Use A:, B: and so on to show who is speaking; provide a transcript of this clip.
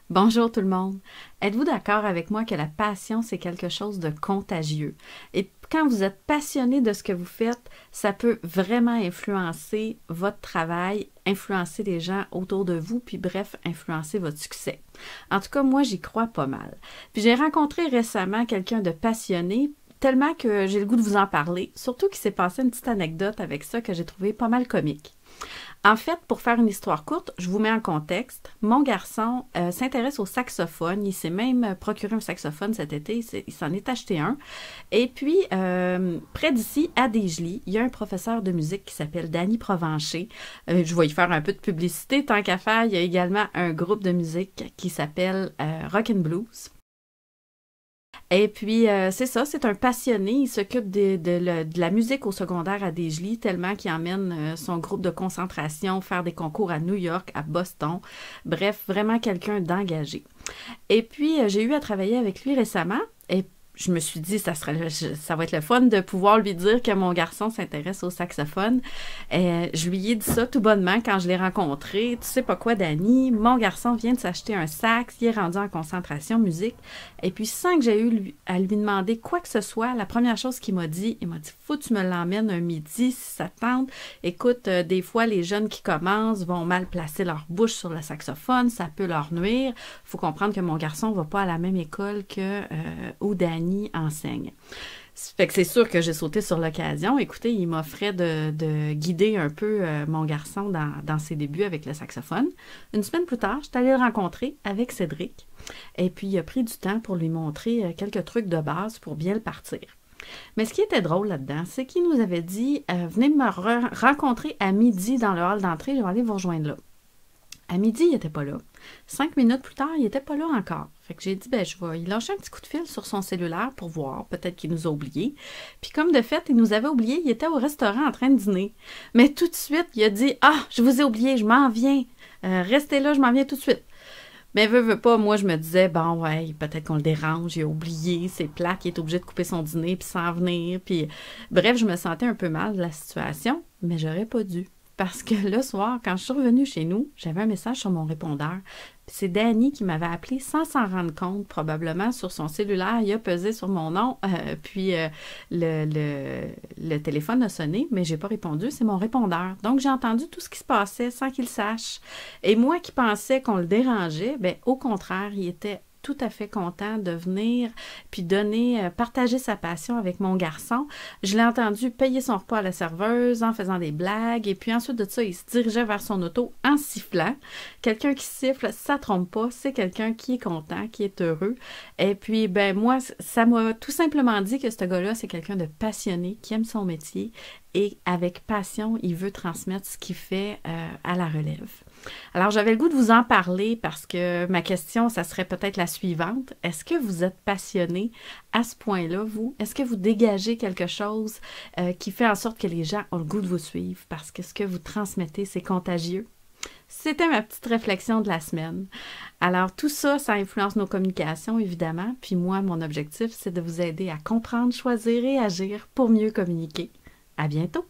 A: Bonjour tout le monde. Êtes-vous d'accord avec moi que la passion, c'est quelque chose de contagieux? Et quand vous êtes passionné de ce que vous faites, ça peut vraiment influencer votre travail, influencer les gens autour de vous, puis bref, influencer votre succès. En tout cas, moi, j'y crois pas mal. Puis j'ai rencontré récemment quelqu'un de passionné, tellement que j'ai le goût de vous en parler, surtout qu'il s'est passé une petite anecdote avec ça que j'ai trouvé pas mal comique. En fait, pour faire une histoire courte, je vous mets en contexte. Mon garçon s'intéresse au saxophone. Il s'est même procuré un saxophone cet été. Il s'en est acheté un. Et puis, près d'ici, à Desjely, il y a un professeur de musique qui s'appelle Danny Provencher. Je vais y faire un peu de publicité. Tant qu'à faire, il y a également un groupe de musique qui s'appelle Rock and Blues. Et puis, c'est ça, c'est un passionné. Il s'occupe de la musique au secondaire à Desjely, tellement qu'il emmène son groupe de concentration faire des concours à New York, à Boston. Bref, vraiment quelqu'un d'engagé. Et puis, j'ai eu à travailler avec lui récemment. Et je me suis dit, ça va être le fun de pouvoir lui dire que mon garçon s'intéresse au saxophone. Et je lui ai dit ça tout bonnement quand je l'ai rencontré. Tu sais pas quoi, Dani? Mon garçon vient de s'acheter un sax, il est rendu en concentration musique. Et puis, sans que j'aie eu à lui demander quoi que ce soit, la première chose qu'il m'a dit, faut que tu me l'emmènes un midi si ça te tente. Écoute, des fois, les jeunes qui commencent vont mal placer leur bouche sur le saxophone, ça peut leur nuire. Il faut comprendre que mon garçon ne va pas à la même école que où Dani enseigne. Fait que c'est sûr que j'ai sauté sur l'occasion. Écoutez, il m'offrait de guider un peu mon garçon dans ses débuts avec le saxophone. Une semaine plus tard, je suis allée le rencontrer avec Cédric. Et puis, il a pris du temps pour lui montrer quelques trucs de base pour bien le partir. Mais ce qui était drôle là-dedans, c'est qu'il nous avait dit venez me rencontrer à midi dans le hall d'entrée, je vais aller vous rejoindre là. À midi, il n'était pas là. 5 minutes plus tard, il n'était pas là encore. Fait que j'ai dit, je vais y lâcher un petit coup de fil sur son cellulaire pour voir. Peut-être qu'il nous a oubliés. Puis comme de fait, il nous avait oubliés, il était au restaurant en train de dîner. Mais tout de suite, il a dit, ah, je vous ai oublié, je m'en viens. Restez là, je m'en viens tout de suite. Mais veux pas, moi je me disais, bon ouais, peut-être qu'on le dérange, il a oublié, c'est plate, il est obligé de couper son dîner puis s'en venir. Puis bref, je me sentais un peu mal de la situation, mais j'aurais pas dû. Parce que le soir, quand je suis revenue chez nous, j'avais un message sur mon répondeur. C'est Danny qui m'avait appelé sans s'en rendre compte, probablement sur son cellulaire. Il a pesé sur mon nom, puis le téléphone a sonné, mais j'ai pas répondu. C'est mon répondeur. Donc, j'ai entendu tout ce qui se passait sans qu'il sache. Et moi qui pensais qu'on le dérangeait, au contraire, il était tout à fait content de venir puis partager sa passion avec mon garçon. Je l'ai entendu payer son repas à la serveuse en faisant des blagues et puis ensuite de ça, il se dirigeait vers son auto en sifflant. Quelqu'un qui siffle, ça trompe pas, c'est quelqu'un qui est content, qui est heureux. Et puis, moi, ça m'a tout simplement dit que ce gars-là, c'est quelqu'un de passionné, qui aime son métier et avec passion, il veut transmettre ce qu'il fait à la relève. Alors, j'avais le goût de vous en parler parce que ma question, ça serait peut-être la suivante. Est-ce que vous êtes passionné à ce point-là, vous? Est-ce que vous dégagez quelque chose qui fait en sorte que les gens ont le goût de vous suivre parce que ce que vous transmettez, c'est contagieux? C'était ma petite réflexion de la semaine. Alors, tout ça, ça influence nos communications, évidemment. Puis moi, mon objectif, c'est de vous aider à comprendre, choisir et agir pour mieux communiquer. À bientôt!